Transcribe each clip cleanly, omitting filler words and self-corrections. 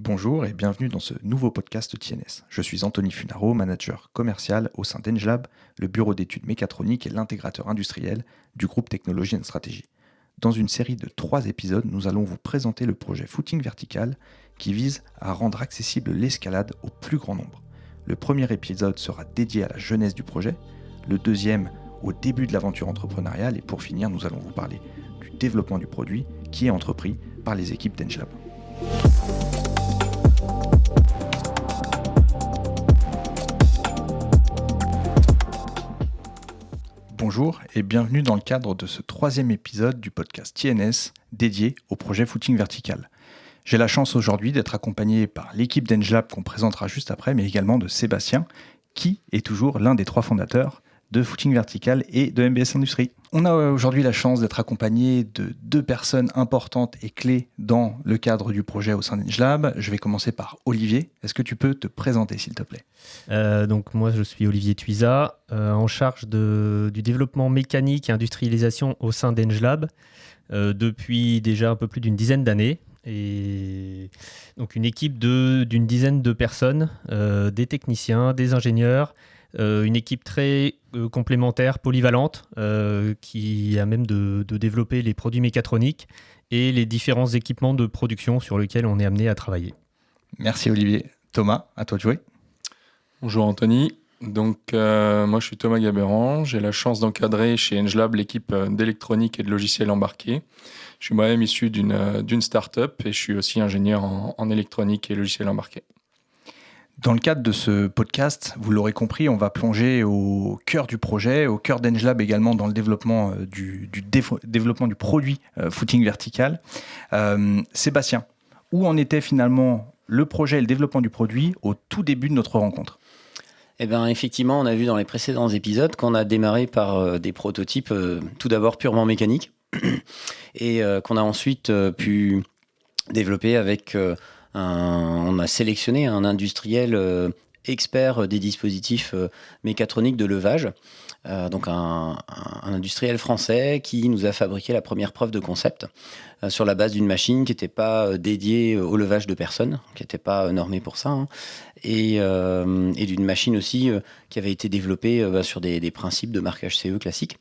Bonjour et bienvenue dans ce nouveau podcast TNS. Je suis Anthony Funaro, manager commercial au sein d'Engelab, le bureau d'études mécatroniques et l'intégrateur industriel du groupe Technologie & Stratégie. Dans une série de 3 épisodes, nous allons vous présenter le projet Footing Vertical qui vise à rendre accessible l'escalade au plus grand nombre. Le premier épisode sera dédié à la jeunesse du projet, le deuxième au début de l'aventure entrepreneuriale et pour finir, nous allons vous parler du développement du produit qui est entrepris par les équipes d'Engelab. Bonjour et bienvenue dans le cadre de ce 3e épisode du podcast TNS dédié au projet Footing Vertical. J'ai la chance aujourd'hui d'être accompagné par l'équipe d'Engelab qu'on présentera juste après, mais également de Sébastien, qui est toujours l'un des 3 fondateurs de Footing Vertical et de MBS Industrie. On a aujourd'hui la chance d'être accompagné de 2 personnes importantes et clés dans le cadre du projet au sein d'Engelab. Je vais commencer par Olivier. Est-ce que tu peux te présenter, s'il te plaît ? Donc moi, je suis Olivier Tuisa, en charge du développement mécanique et industrialisation au sein d'Engelab depuis déjà un peu plus d'une dizaine d'années. Et donc une équipe d'une dizaine de personnes, des techniciens, des ingénieurs, une équipe très complémentaire, polyvalente, qui a même de développer les produits mécatroniques et les différents équipements de production sur lesquels on est amené à travailler. Merci Olivier. Thomas, à toi de jouer. Bonjour Anthony. Donc moi je suis Thomas Gabéran, j'ai la chance d'encadrer chez Engelab l'équipe d'électronique et de logiciels embarqués. Je suis moi-même issu d'une start-up et je suis aussi ingénieur en électronique et logiciels embarqués. Dans le cadre de ce podcast, vous l'aurez compris, on va plonger au cœur du projet, au cœur d'Engelab également dans le développement développement du produit Footing Vertical. Sébastien, où en était finalement le projet et le développement du produit au tout début de notre rencontre ? Eh bien, effectivement, on a vu dans les précédents épisodes qu'on a démarré par des prototypes tout d'abord purement mécaniques et qu'on a ensuite pu développer avec... on a sélectionné un industriel expert des dispositifs mécatroniques de levage, donc un industriel français qui nous a fabriqué la première preuve de concept sur la base d'une machine qui n'était pas dédiée au levage de personnes, qui n'était pas normée pour ça, et d'une machine aussi qui avait été développée sur des principes de marquage CE classique.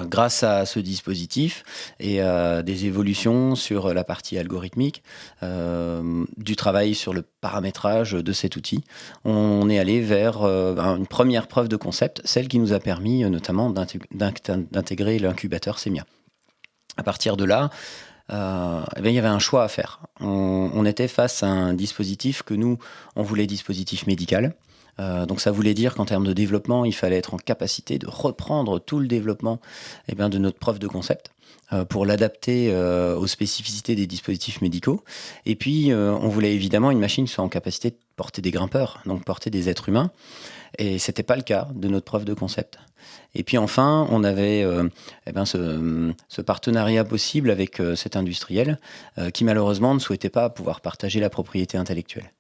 Grâce à ce dispositif et à des évolutions sur la partie algorithmique, du travail sur le paramétrage de cet outil, on est allé vers une première preuve de concept, celle qui nous a permis notamment d'intégrer l'incubateur SEMIA. À partir de là, il y avait un choix à faire. On était face à un dispositif que nous, on voulait dispositif médical. Donc ça voulait dire qu'en termes de développement, il fallait être en capacité de reprendre tout le développement de notre preuve de concept pour l'adapter aux spécificités des dispositifs médicaux. Et puis, on voulait évidemment une machine qui soit en capacité de porter des grimpeurs, donc porter des êtres humains. Et ce n'était pas le cas de notre preuve de concept. Et puis enfin, on avait ce partenariat possible avec cet industriel qui malheureusement ne souhaitait pas pouvoir partager la propriété intellectuelle.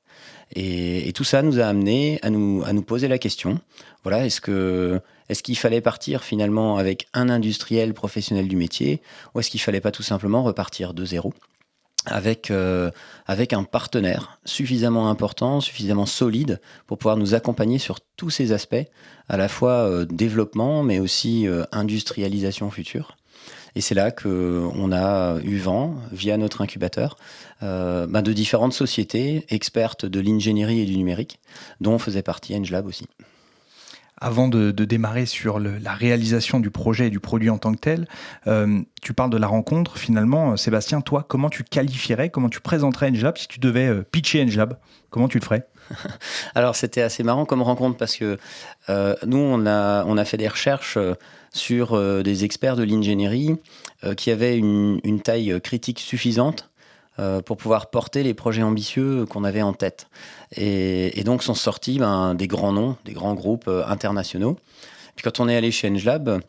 Et tout ça nous a amené à nous poser la question, voilà, est-ce qu'il fallait partir finalement avec un industriel professionnel du métier ou est-ce qu'il fallait pas tout simplement repartir de zéro avec un partenaire suffisamment important, suffisamment solide pour pouvoir nous accompagner sur tous ces aspects, à la fois développement mais aussi industrialisation future. Et c'est là qu'on a eu vent, via notre incubateur, de différentes sociétés expertes de l'ingénierie et du numérique, dont faisait partie Engelab aussi. Avant de démarrer sur la réalisation du projet et du produit en tant que tel, tu parles de la rencontre. Finalement, Sébastien, toi, comment tu qualifierais, comment tu présenterais Engelab si tu devais pitcher Engelab ? Comment tu le ferais ? Alors, c'était assez marrant comme rencontre parce que nous, on a fait des recherches sur des experts de l'ingénierie qui avaient une taille critique suffisante pour pouvoir porter les projets ambitieux qu'on avait en tête. Et donc sont sortis des grands noms, des grands groupes internationaux. Puis quand on est allé chez Engelab,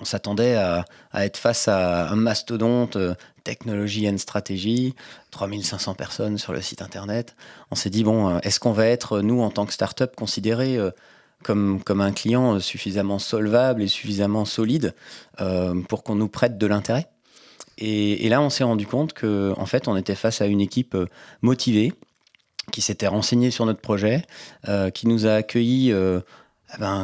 on s'attendait à être face à un mastodonte technologie and stratégie, 3500 personnes sur le site internet. On s'est dit, est-ce qu'on va être, nous, en tant que start-up, considérés comme un client suffisamment solvable et suffisamment solide pour qu'on nous prête de l'intérêt ? Et là, on s'est rendu compte qu'en fait, on était face à une équipe motivée, qui s'était renseignée sur notre projet, qui nous a accueillis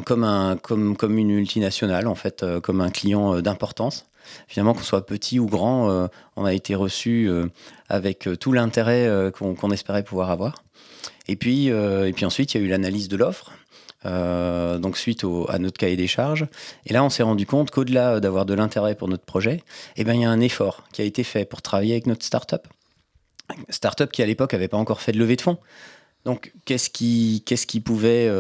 comme une multinationale, en fait, comme un client d'importance. Finalement, qu'on soit petit ou grand, on a été reçus avec tout l'intérêt qu'on espérait pouvoir avoir. Et puis ensuite, il y a eu l'analyse de l'offre, donc suite à notre cahier des charges. Et là, on s'est rendu compte qu'au-delà d'avoir de l'intérêt pour notre projet, il y a un effort qui a été fait pour travailler avec notre start-up. Start-up qui, à l'époque, n'avait pas encore fait de levée de fonds. Donc, qu'est-ce qui pouvait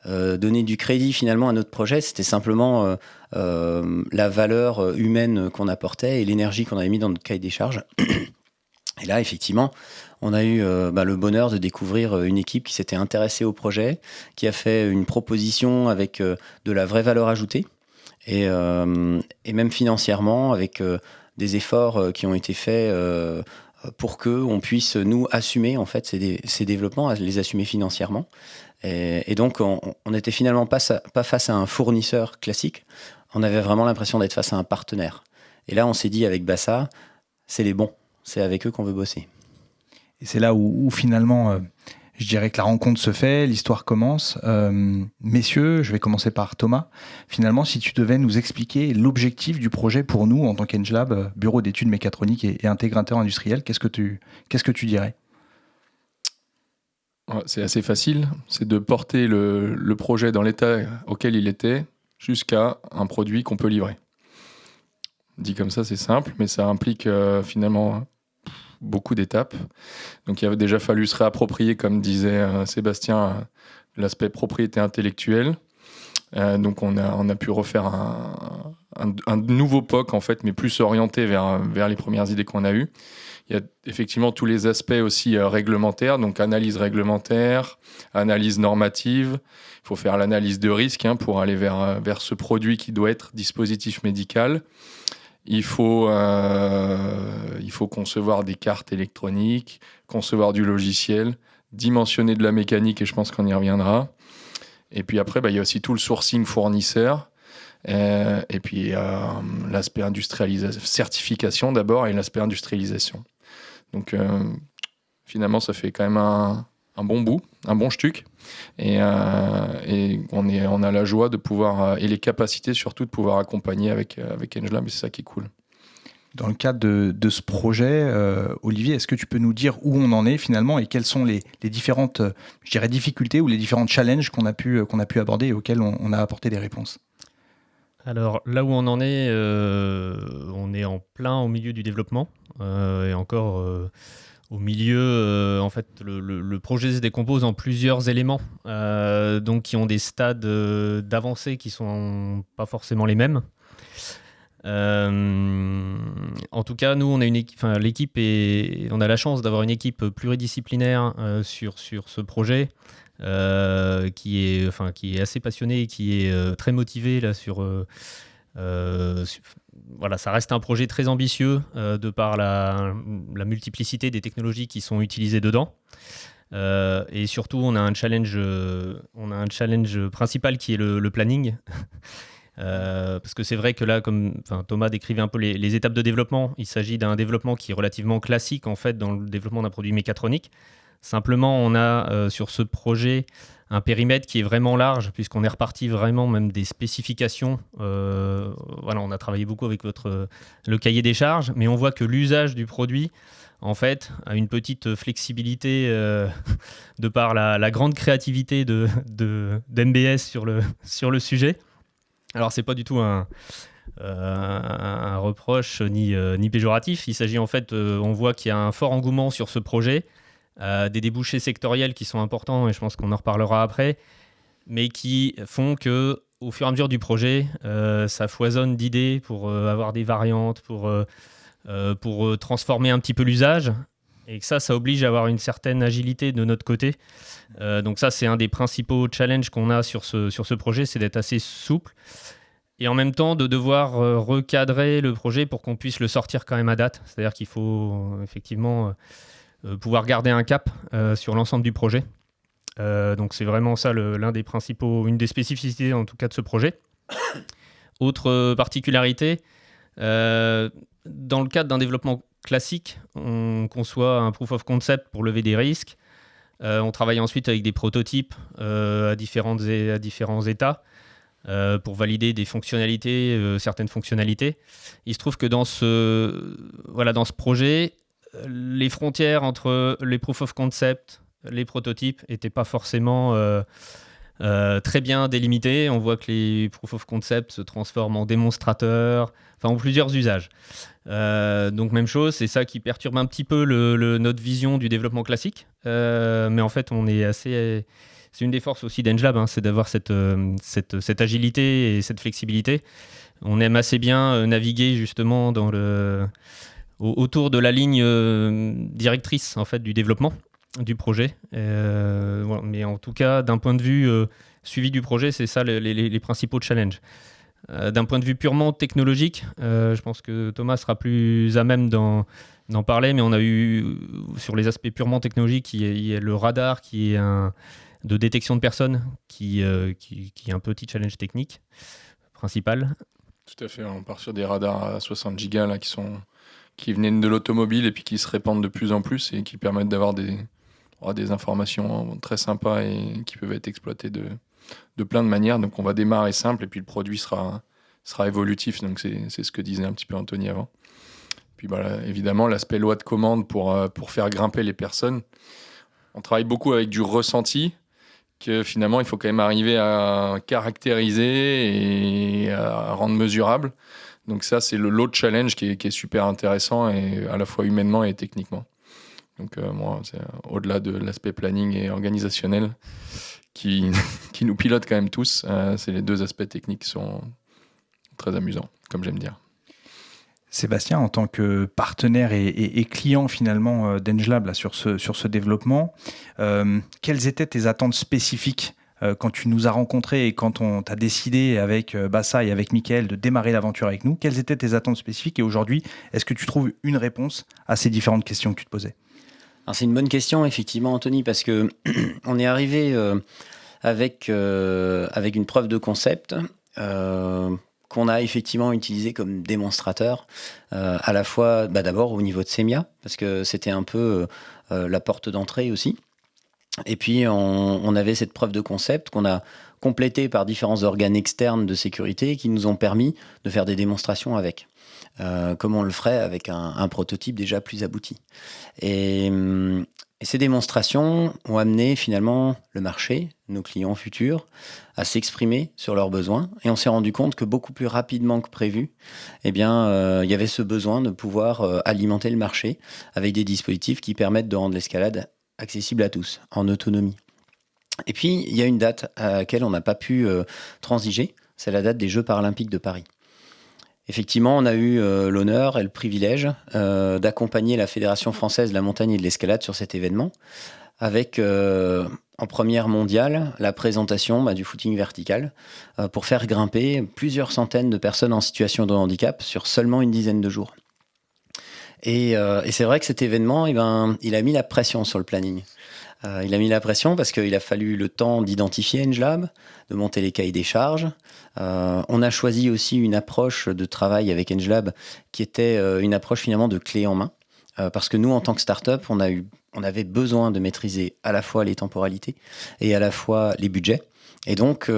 donner du crédit finalement à notre projet? C'était simplement la valeur humaine qu'on apportait et l'énergie qu'on avait mis dans notre cahier des charges. Et là, effectivement, on a eu le bonheur de découvrir une équipe qui s'était intéressée au projet, qui a fait une proposition avec de la vraie valeur ajoutée, et même financièrement, avec des efforts qui ont été faits pour qu'on puisse, nous, assumer en fait, ces développements, les assumer financièrement. Et donc, on n'était finalement pas face à un fournisseur classique, on avait vraiment l'impression d'être face à un partenaire. Et là, on s'est dit avec Bassa, c'est les bons. C'est avec eux qu'on veut bosser. Et c'est là où finalement, je dirais que la rencontre se fait, l'histoire commence. Messieurs, je vais commencer par Thomas. Finalement, si tu devais nous expliquer l'objectif du projet pour nous, en tant qu'Engelab, bureau d'études mécatroniques et intégrateur industriel, qu'est-ce que tu dirais ? C'est assez facile. C'est de porter le projet dans l'état auquel il était jusqu'à un produit qu'on peut livrer. Dit comme ça, c'est simple, mais ça implique finalement beaucoup d'étapes. Donc il avait déjà fallu se réapproprier, comme disait Sébastien, l'aspect propriété intellectuelle. Donc on a pu refaire un nouveau POC en fait, mais plus orienté vers les premières idées qu'on a eues. Il y a effectivement tous les aspects aussi réglementaires, donc analyse réglementaire, analyse normative. Il faut faire l'analyse de risque pour aller vers ce produit qui doit être dispositif médical. Il faut concevoir des cartes électroniques, concevoir du logiciel, dimensionner de la mécanique, et je pense qu'on y reviendra. Et puis après, il y a aussi tout le sourcing fournisseur, et puis l'aspect industrialisation, certification d'abord, et l'aspect industrialisation. Donc finalement, ça fait quand même un bon bout, un bon stuc, et on a la joie de pouvoir, et les capacités surtout de pouvoir accompagner avec Engelab, et c'est ça qui est cool. Dans le cadre de ce projet, Olivier, est-ce que tu peux nous dire où on en est finalement et quelles sont les différentes difficultés ou les différents challenges qu'on a pu aborder et auxquels on a apporté des réponses? Alors là où on en est en plein au milieu du développement et encore au milieu, en fait, le projet se décompose en plusieurs éléments, donc qui ont des stades d'avancée qui sont pas forcément les mêmes. En tout cas, nous, on a l'équipe on a la chance d'avoir une équipe pluridisciplinaire sur ce projet qui est assez passionnée et qui est très motivée là voilà, ça reste un projet très ambitieux de par la multiplicité des technologies qui sont utilisées dedans. Et surtout, on a un challenge principal qui est le planning. Parce que c'est vrai que là, comme Thomas décrivait un peu les étapes de développement, il s'agit d'un développement qui est relativement classique en fait dans le développement d'un produit mécatronique. Simplement, on a sur ce projet un périmètre qui est vraiment large puisqu'on est reparti vraiment même des spécifications. Voilà, on a travaillé beaucoup avec le cahier des charges, mais on voit que l'usage du produit en fait a une petite flexibilité de par la grande créativité d'MBS sur le sujet. Alors, c'est pas du tout un reproche ni péjoratif. Il s'agit en fait, on voit qu'il y a un fort engouement sur ce projet, des débouchés sectoriels qui sont importants, et je pense qu'on en reparlera après, mais qui font que, au fur et à mesure du projet, ça foisonne d'idées pour avoir des variantes, pour transformer un petit peu l'usage. Et que ça oblige à avoir une certaine agilité de notre côté. Donc ça, c'est un des principaux challenges qu'on a sur ce projet, c'est d'être assez souple. Et en même temps, de devoir recadrer le projet pour qu'on puisse le sortir quand même à date. C'est-à-dire qu'il faut effectivement pouvoir garder un cap sur l'ensemble du projet. Donc c'est vraiment ça une des spécificités en tout cas de ce projet. Autre particularité, dans le cadre d'un développement classique, on conçoit un proof of concept pour lever des risques. On travaille ensuite avec des prototypes à différents états pour valider des fonctionnalités, certaines fonctionnalités. Il se trouve que dans ce projet, les frontières entre les proof of concept, les prototypes n'étaient pas forcément très bien délimitées. On voit que les proof of concept se transforment en démonstrateurs, ont plusieurs usages. Donc même chose, c'est ça qui perturbe un petit peu notre vision du développement classique. Mais en fait, c'est une des forces aussi d'Engelab, c'est d'avoir cette agilité et cette flexibilité. On aime assez bien naviguer justement autour de la ligne directrice en fait, du développement du projet. Voilà. Mais en tout cas, d'un point de vue suivi du projet, c'est ça les principaux challenges. D'un point de vue purement technologique, je pense que Thomas sera plus à même d'en parler, mais on a eu, sur les aspects purement technologiques, il y a le radar qui est de détection de personnes, qui est un petit challenge technique principal. Tout à fait, on part sur des radars à 60 gigas là, qui venaient de l'automobile et puis qui se répandent de plus en plus et qui permettent d'avoir des informations très sympas et qui peuvent être exploitées de plein de manières. Donc on va démarrer simple et puis le produit sera évolutif. Donc c'est ce que disait un petit peu Anthony avant. Puis évidemment, l'aspect loi de commande pour faire grimper les personnes. On travaille beaucoup avec du ressenti que finalement, il faut quand même arriver à caractériser et à rendre mesurable. Donc ça, c'est l'autre challenge qui est super intéressant, et à la fois humainement et techniquement. Donc moi, c'est au-delà de l'aspect planning et organisationnel qui nous pilote quand même tous. C'est les deux aspects techniques qui sont très amusants, comme j'aime dire. Sébastien, en tant que partenaire et client finalement d'Engelab là, sur ce développement, quelles étaient tes attentes spécifiques quand tu nous as rencontrés et quand on t'a décidé avec Bassa et avec Mickaël de démarrer l'aventure avec nous? Quelles étaient tes attentes spécifiques, et aujourd'hui, est-ce que tu trouves une réponse à ces différentes questions que tu te posais? Alors, c'est une bonne question, effectivement, Anthony, parce que on est arrivé avec une preuve de concept qu'on a effectivement utilisé comme démonstrateur, à la fois d'abord au niveau de Semia, parce que c'était un peu la porte d'entrée aussi. Et puis on avait cette preuve de concept qu'on a complétée par différents organes externes de sécurité qui nous ont permis de faire des démonstrations avec, comme on le ferait avec un prototype déjà plus abouti. Et ces démonstrations ont amené finalement le marché, nos clients futurs, à s'exprimer sur leurs besoins. Et on s'est rendu compte que beaucoup plus rapidement que prévu, il y avait ce besoin de pouvoir alimenter le marché avec des dispositifs qui permettent de rendre l'escalade accessible à tous, en autonomie. Et puis, il y a une date à laquelle on n'a pas pu transiger, c'est la date des Jeux paralympiques de Paris. Effectivement, on a eu l'honneur et le privilège d'accompagner la Fédération française de la montagne et de l'escalade sur cet événement, avec en première mondiale la présentation du footing vertical pour faire grimper plusieurs centaines de personnes en situation de handicap sur seulement une dizaine de jours. Et c'est vrai que cet événement, il a mis la pression sur le planning. Il a mis la pression parce qu'il a fallu le temps d'identifier Engelab, de monter les cahiers des charges. On a choisi aussi une approche de travail avec Engelab qui était une approche finalement de clé en main. Parce que nous, en tant que start-up, on avait besoin de maîtriser à la fois les temporalités et à la fois les budgets. Et donc,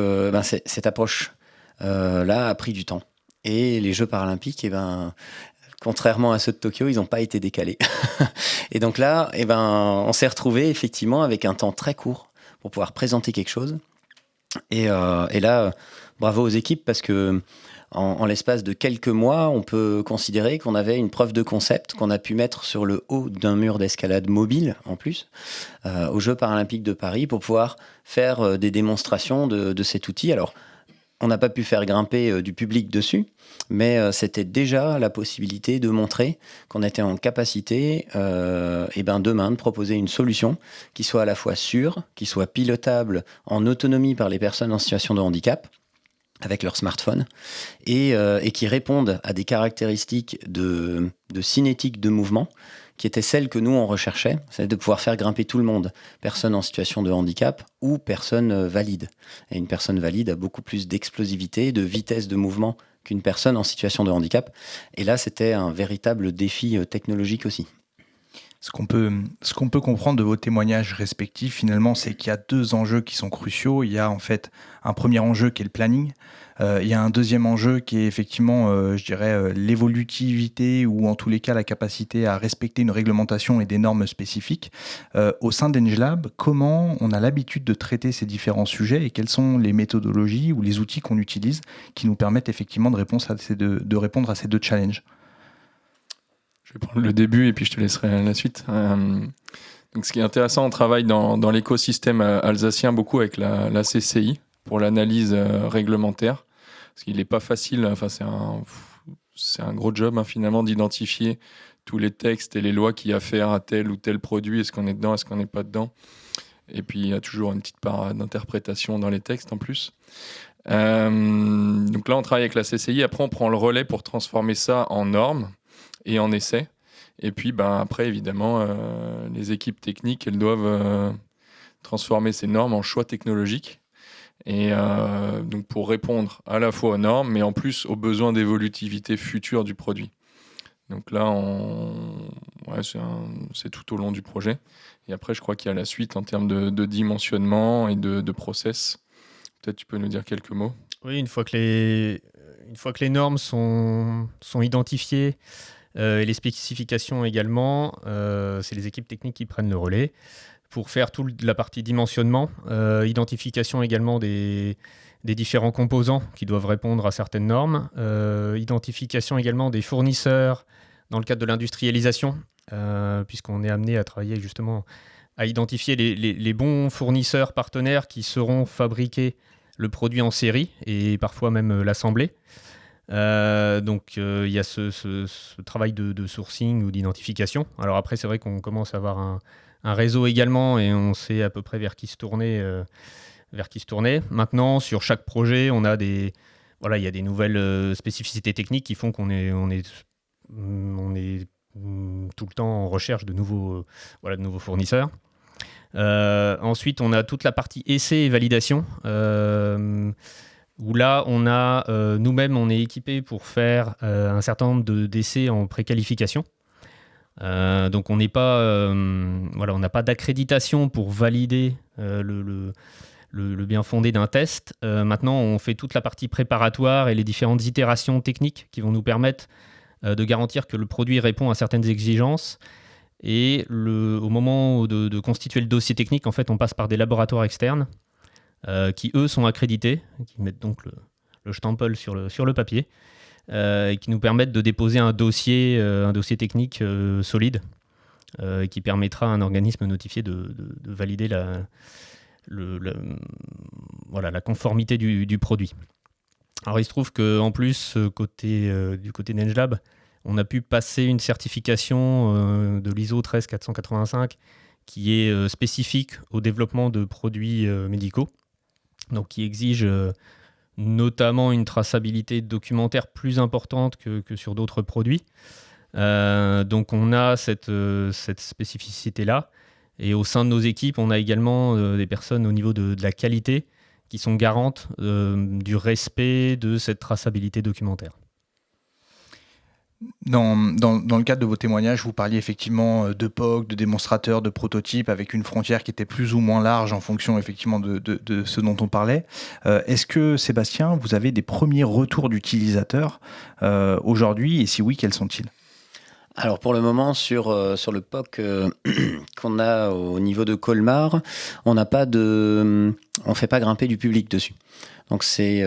cette approche-là a pris du temps. Et les Jeux paralympiques, contrairement à ceux de Tokyo, ils n'ont pas été décalés. Et donc là, on s'est retrouvé effectivement avec un temps très court pour pouvoir présenter quelque chose. Et là, bravo aux équipes, parce que en l'espace de quelques mois, on peut considérer qu'on avait une preuve de concept qu'on a pu mettre sur le haut d'un mur d'escalade mobile, en plus, aux Jeux paralympiques de Paris, pour pouvoir faire des démonstrations de cet outil. Alors, on n'a pas pu faire grimper du public dessus, mais c'était déjà la possibilité de montrer qu'on était en capacité demain de proposer une solution qui soit à la fois sûre, qui soit pilotable en autonomie par les personnes en situation de handicap avec leur smartphone et qui réponde à des caractéristiques de cinétique de mouvement qui était celle que nous, on recherchait, c'est de pouvoir faire grimper tout le monde, personne en situation de handicap ou personne valide. Et une personne valide a beaucoup plus d'explosivité, de vitesse de mouvement qu'une personne en situation de handicap. Et là, c'était un véritable défi technologique aussi. Ce qu'on peut comprendre de vos témoignages respectifs, finalement, c'est qu'il y a 2 enjeux qui sont cruciaux. Il y a en fait un premier enjeu qui est le planning. Il y a un deuxième enjeu qui est effectivement, je dirais, l'évolutivité ou en tous les cas la capacité à respecter une réglementation et des normes spécifiques. Au sein d'Engelab, comment on a l'habitude de traiter ces différents sujets et quelles sont les méthodologies ou les outils qu'on utilise qui nous permettent effectivement de répondre à ces 2 challenges? Je vais prendre le début et puis je te laisserai la suite. Donc, ce qui est intéressant, on travaille dans l'écosystème alsacien beaucoup avec la CCI pour l'analyse réglementaire. Parce qu'il n'est pas facile, enfin, c'est un gros job finalement d'identifier tous les textes et les lois qu'il y a à faire à tel ou tel produit. Est-ce qu'on est dedans, est-ce qu'on n'est pas dedans? Et puis il y a toujours une petite part d'interprétation dans les textes en plus. Donc là, on travaille avec la CCI. Après, on prend le relais pour transformer ça en normes et en essais. Et puis après, évidemment, les équipes techniques, elles doivent transformer ces normes en choix technologiques. Et donc pour répondre à la fois aux normes, mais en plus aux besoins d'évolutivité future du produit. Donc là, c'est tout au long du projet. Et après, je crois qu'il y a la suite en termes de dimensionnement et de process. Peut-être tu peux nous dire quelques mots. Oui, une fois que les normes sont identifiées, et les spécifications également, c'est les équipes techniques qui prennent le relais pour faire toute la partie dimensionnement, identification également des différents composants qui doivent répondre à certaines normes, identification également des fournisseurs dans le cadre de l'industrialisation, puisqu'on est amené à travailler justement à identifier les bons fournisseurs partenaires qui sauront fabriquer le produit en série et parfois même l'assembler. Donc il y a ce travail de sourcing ou d'identification. Alors après, c'est vrai qu'on commence à avoir un réseau également et on sait à peu près vers qui se tourner. Maintenant, sur chaque projet, il y a des nouvelles spécificités techniques qui font qu'on est tout le temps en recherche de nouveaux fournisseurs. Ensuite, on a toute la partie essai et validation. Où là, nous-mêmes, on est équipés pour faire un certain nombre d'essais en préqualification. Donc, on n'a pas d'accréditation pour valider le bien fondé d'un test. Maintenant, on fait toute la partie préparatoire et les différentes itérations techniques qui vont nous permettre de garantir que le produit répond à certaines exigences. Et au moment de constituer le dossier technique, en fait, on passe par des laboratoires externes qui, eux, sont accrédités, qui mettent donc le stempel sur le papier, et qui nous permettent de déposer un dossier technique solide, qui permettra à un organisme notifié de valider la conformité du produit. Alors, il se trouve qu'en plus, du côté d'Engelab, on a pu passer une certification de l'ISO 13485 qui est spécifique au développement de produits médicaux. Donc, qui exige notamment une traçabilité documentaire plus importante que sur d'autres produits. Donc, on a cette spécificité-là. Et au sein de nos équipes, on a également des personnes au niveau de la qualité qui sont garantes du respect de cette traçabilité documentaire. Dans le cadre de vos témoignages, vous parliez effectivement de POC, de démonstrateurs, de prototypes, avec une frontière qui était plus ou moins large en fonction effectivement de ce dont on parlait. Est-ce que, Sébastien, vous avez des premiers retours d'utilisateurs aujourd'hui, et si oui, quels sont-ils ? Alors pour le moment, sur le POC qu'on a au niveau de Colmar, on fait pas grimper du public dessus. Donc c'est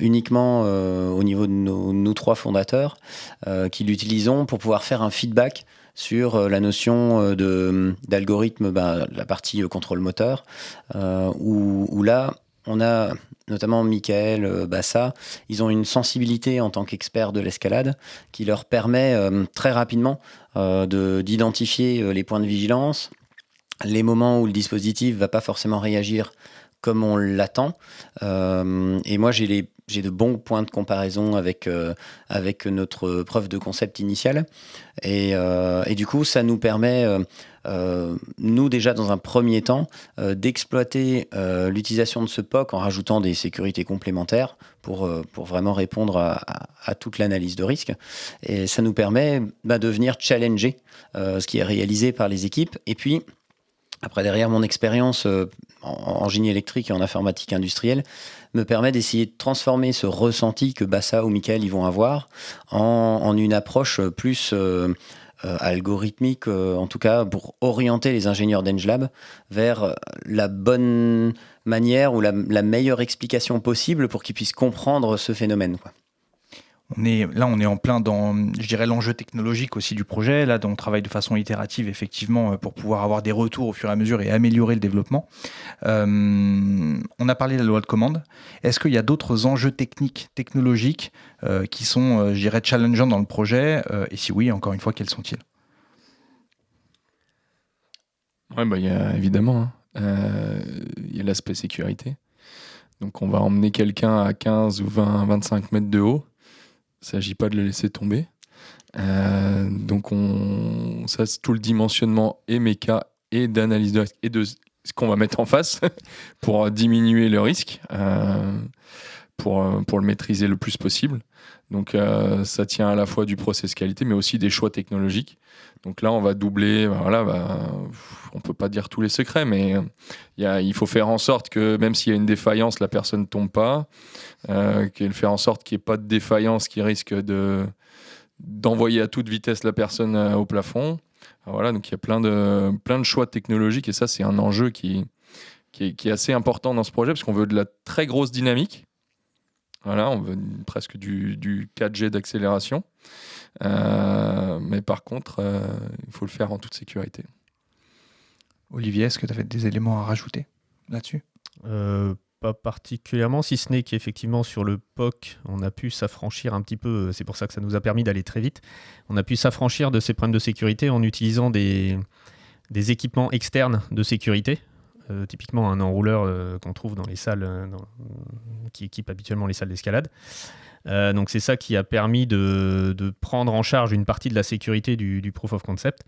uniquement au niveau de nous 3 fondateurs qui l'utilisons pour pouvoir faire un feedback sur la notion d'algorithme, la partie contrôle moteur, où là, on a notamment Michael, Bassa, ils ont une sensibilité en tant qu'experts de l'escalade qui leur permet très rapidement d'identifier les points de vigilance, les moments où le dispositif ne va pas forcément réagir comme on l'attend. Et moi, j'ai de bons points de comparaison avec notre preuve de concept initiale. Et du coup, ça nous permet, nous déjà dans un premier temps, d'exploiter l'utilisation de ce POC en rajoutant des sécurités complémentaires pour vraiment répondre à toute l'analyse de risque. Et ça nous permet de venir challenger ce qui est réalisé par les équipes. Et puis, après, derrière, mon expérience en génie électrique et en informatique industrielle me permet d'essayer de transformer ce ressenti que Bassa ou Michael ils vont avoir en une approche plus algorithmique, en tout cas pour orienter les ingénieurs d'Engelab vers la bonne manière ou la meilleure explication possible pour qu'ils puissent comprendre ce phénomène, quoi. On est en plein dans, je dirais, l'enjeu technologique aussi du projet. Là, on travaille de façon itérative, effectivement, pour pouvoir avoir des retours au fur et à mesure et améliorer le développement. On a parlé de la loi de commande. Est-ce qu'il y a d'autres enjeux technologiques qui sont, je dirais, challengeants dans le projet et si oui, encore une fois, quels sont-ils? Ouais, il y a évidemment, il y a l'aspect sécurité. Donc, on va emmener quelqu'un à 15 ou 20, 25 mètres de haut. Il ne s'agit pas de le laisser tomber. Donc, ça, c'est tout le dimensionnement et méca et d'analyse de risque et de ce qu'on va mettre en face pour diminuer le risque, pour le maîtriser le plus possible. Donc, ça tient à la fois du process qualité, mais aussi des choix technologiques. Donc là, on va doubler. On ne peut pas dire tous les secrets, mais il faut faire en sorte que même s'il y a une défaillance, la personne ne tombe pas. Faire en sorte qu'il n'y ait pas de défaillance qui risque d'envoyer à toute vitesse la personne au plafond. Voilà, donc il y a plein de choix technologiques et ça, c'est un enjeu qui est assez important dans ce projet parce qu'on veut de la très grosse dynamique. Voilà, on veut presque du 4G d'accélération. Mais par contre, il faut le faire en toute sécurité. Olivier, est-ce que tu avais des éléments à rajouter là-dessus ? Pas particulièrement, si ce n'est qu'effectivement sur le POC, on a pu s'affranchir un petit peu, c'est pour ça que ça nous a permis d'aller très vite, on a pu s'affranchir de ces problèmes de sécurité en utilisant des équipements externes de sécurité, typiquement un enrouleur qu'on trouve dans les salles, qui équipe habituellement les salles d'escalade. Donc c'est ça qui a permis de prendre en charge une partie de la sécurité du proof of concept,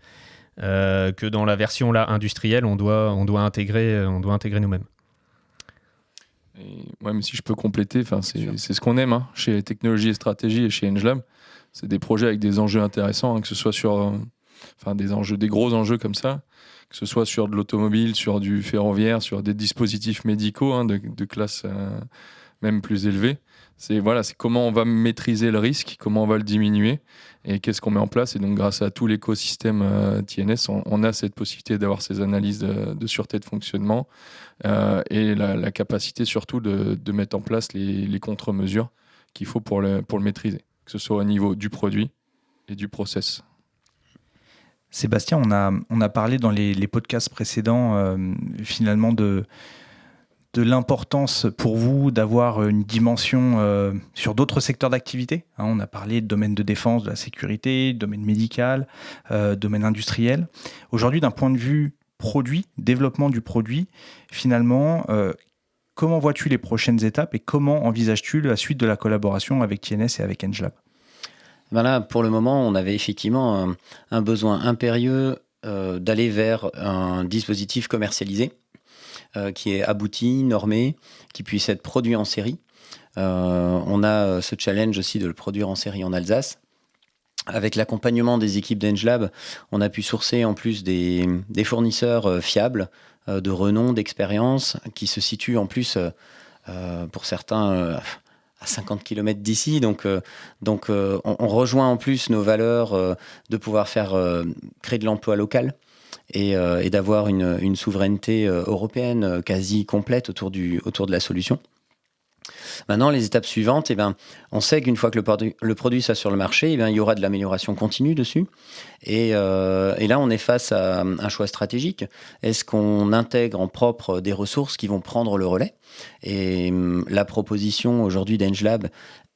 que dans la version là, industrielle, on doit intégrer nous-mêmes. Mais si je peux compléter, c'est ce qu'on aime chez Technologie et Stratégie et chez Engelab. C'est des projets avec des enjeux intéressants, que ce soit sur des gros enjeux comme ça, que ce soit sur de l'automobile, sur du ferroviaire, sur des dispositifs médicaux de classe même plus élevée. C'est comment on va maîtriser le risque, comment on va le diminuer et qu'est-ce qu'on met en place. Et donc, grâce à tout l'écosystème TNS, on a cette possibilité d'avoir ces analyses de sûreté de fonctionnement et la capacité surtout de mettre en place les contre-mesures qu'il faut pour le maîtriser, que ce soit au niveau du produit et du process. Sébastien, on a parlé dans les podcasts précédents finalement de l'importance pour vous d'avoir une dimension sur d'autres secteurs d'activité. On a parlé de domaine de défense, de la sécurité, domaine médical, domaine industriel. Aujourd'hui, d'un point de vue produit, développement du produit, finalement, comment vois-tu les prochaines étapes et comment envisages-tu la suite de la collaboration avec TNS et avec Engelab ? Là, pour le moment, on avait effectivement un besoin impérieux d'aller vers un dispositif commercialisé qui est abouti, normé, qui puisse être produit en série. On a ce challenge aussi de le produire en série en Alsace. Avec l'accompagnement des équipes d'Engelab, on a pu sourcer en plus des fournisseurs fiables, de renom, d'expérience, qui se situent en plus, pour certains, à 50 km d'ici. Donc, on rejoint en plus nos valeurs de pouvoir créer de l'emploi local. Et d'avoir une souveraineté européenne quasi complète autour de la solution. Maintenant, les étapes suivantes, on sait qu'une fois que le produit soit sur le marché, il y aura de l'amélioration continue dessus. Et là, on est face à un choix stratégique. Est-ce qu'on intègre en propre des ressources qui vont prendre le relais ? Et la proposition aujourd'hui d'Engelab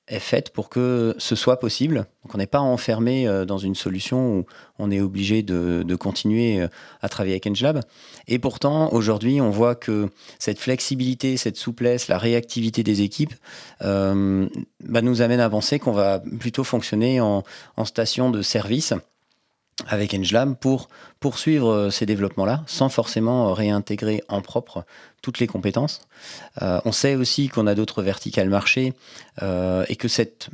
est faite pour que ce soit possible. Donc on n'est pas enfermé dans une solution où on est obligé de continuer à travailler avec EngeLab. Et pourtant, aujourd'hui, on voit que cette flexibilité, cette souplesse, la réactivité des équipes nous amène à penser qu'on va plutôt fonctionner en station de service avec EngeLab pour poursuivre ces développements-là sans forcément réintégrer en propre toutes les compétences. On sait aussi qu'on a d'autres verticales marché et que cette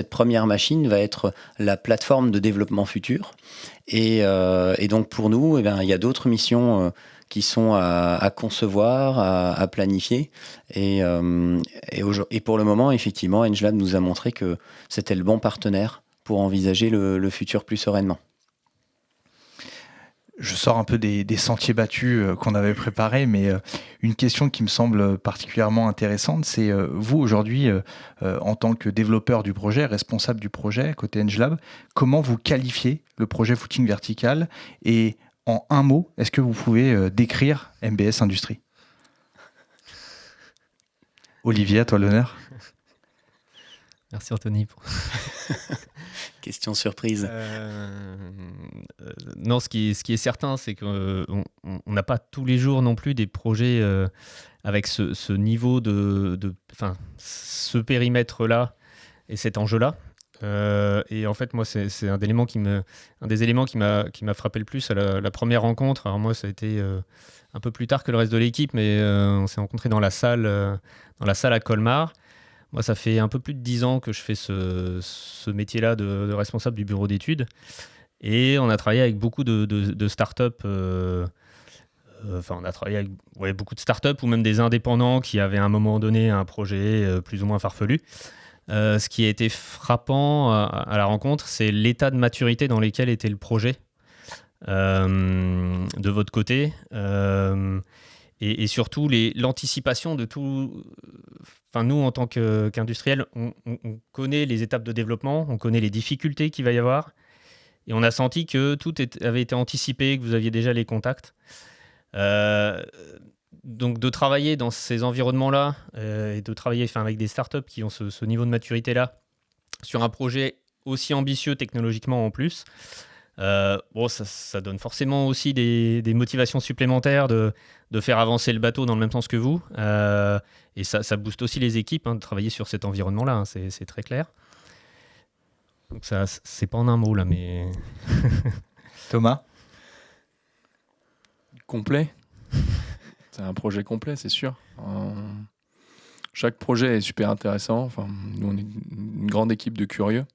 première machine va être la plateforme de développement futur. Et donc pour nous, il y a d'autres missions qui sont à concevoir, à planifier. Et pour le moment, effectivement, EngeLab nous a montré que c'était le bon partenaire pour envisager le futur plus sereinement. Je sors un peu des sentiers battus qu'on avait préparés, mais une question qui me semble particulièrement intéressante, c'est vous aujourd'hui, en tant que développeur du projet, responsable du projet côté EngeLab, comment vous qualifiez le projet Footing Vertical et en un mot, est-ce que vous pouvez décrire MBS Industrie ? Olivier, à toi l'honneur. Merci Anthony. Question surprise. Non, ce qui est certain, c'est qu'on n'a pas tous les jours non plus des projets avec ce niveau ce périmètre-là et cet enjeu-là. Et en fait, moi, c'est un des éléments qui m'a frappé le plus à la première rencontre. Alors moi, ça a été un peu plus tard que le reste de l'équipe, mais on s'est rencontrés dans la salle à Colmar. Moi, ça fait un peu plus de 10 ans que je fais ce métier-là de responsable du bureau d'études. Et on a travaillé avec beaucoup de startups. On a travaillé avec beaucoup de startups ou même des indépendants qui avaient à un moment donné un projet plus ou moins farfelu. Ce qui a été frappant à la rencontre, c'est l'état de maturité dans lequel était le projet de votre côté. Et surtout l'anticipation de tout. Enfin, nous, en tant qu'industriels, on connaît les étapes de développement, on connaît les difficultés qu'il va y avoir, et on a senti que tout avait été anticipé, que vous aviez déjà les contacts. Donc, de travailler dans ces environnements-là et de travailler avec des startups qui ont ce niveau de maturité-là sur un projet aussi ambitieux technologiquement en plus. Ça donne forcément aussi des motivations supplémentaires de faire avancer le bateau dans le même sens que vous. Et ça booste aussi les équipes de travailler sur cet environnement-là, c'est très clair. Donc ça, c'est pas en un mot là, mais... Thomas ? Complet. C'est un projet complet, c'est sûr. Chaque projet est super intéressant. Enfin, nous, on est une grande équipe de curieux.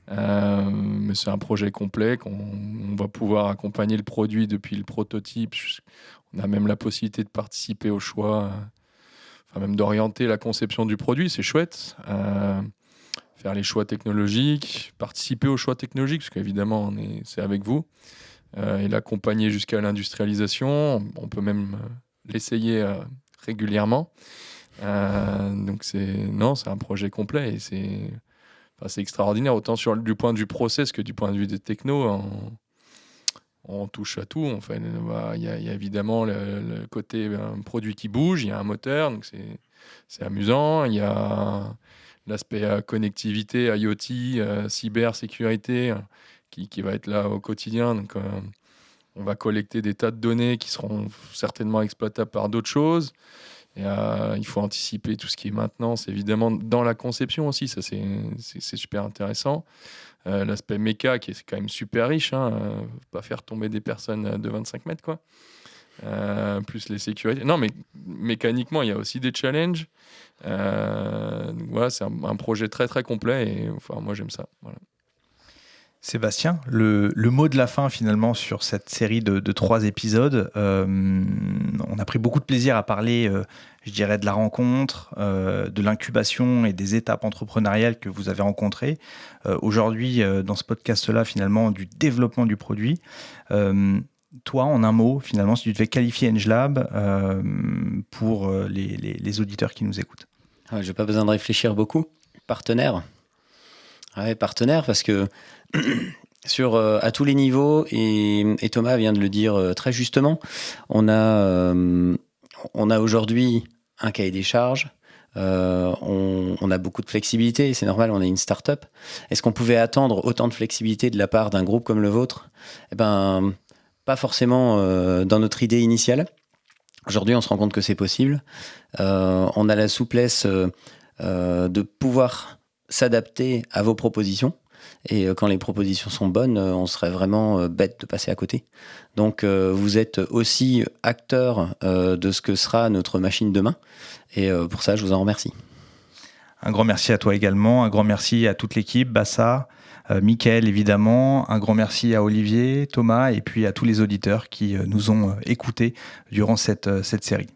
Mais c'est un projet complet qu'on va pouvoir accompagner le produit depuis le prototype. On a même la possibilité de participer au choix, même d'orienter la conception du produit, c'est chouette. Faire les choix technologiques, participer aux choix technologiques, parce qu'évidemment, c'est avec vous, et l'accompagner jusqu'à l'industrialisation. On peut même l'essayer régulièrement. Donc c'est un projet complet et c'est extraordinaire, autant du point de vue process que du point de vue des technos. On touche à tout. Enfin, il y a évidemment le côté produit qui bouge, il y a un moteur, donc c'est amusant. Il y a l'aspect connectivité, IoT, cybersécurité qui va être là au quotidien. Donc, on va collecter des tas de données qui seront certainement exploitables par d'autres choses. Et, il faut anticiper tout ce qui est maintenance, évidemment, dans la conception aussi. Ça, c'est super intéressant. L'aspect méca, qui est quand même super riche. Pas faire tomber des personnes de 25 mètres, quoi. Plus les sécurités. Non, mais mécaniquement, il y a aussi des challenges. Voilà, c'est un projet très, très complet. Et moi, j'aime ça. Voilà. Sébastien, le mot de la fin finalement sur cette série de 3 épisodes. On a pris beaucoup de plaisir à parler, je dirais, de la rencontre, de l'incubation et des étapes entrepreneuriales que vous avez rencontrées. Aujourd'hui, dans ce podcast-là, finalement, du développement du produit. Toi, en un mot, finalement, si tu devais qualifier EngeLab pour les auditeurs qui nous écoutent. Je n'ai pas besoin de réfléchir beaucoup. Partenaire. Ouais, partenaire, parce que à tous les niveaux, et Thomas vient de le dire très justement, on a aujourd'hui un cahier des charges, on a beaucoup de flexibilité, c'est normal, on est une start-up. Est-ce qu'on pouvait attendre autant de flexibilité de la part d'un groupe comme le vôtre ? Pas forcément dans notre idée initiale. Aujourd'hui, on se rend compte que c'est possible. On a la souplesse de pouvoir s'adapter à vos propositions. Et quand les propositions sont bonnes, on serait vraiment bête de passer à côté. Donc vous êtes aussi acteur de ce que sera notre machine demain. Et pour ça, je vous en remercie. Un grand merci à toi également. Un grand merci à toute l'équipe, Bassa, Mickaël évidemment. Un grand merci à Olivier, Thomas et puis à tous les auditeurs qui nous ont écoutés durant cette série.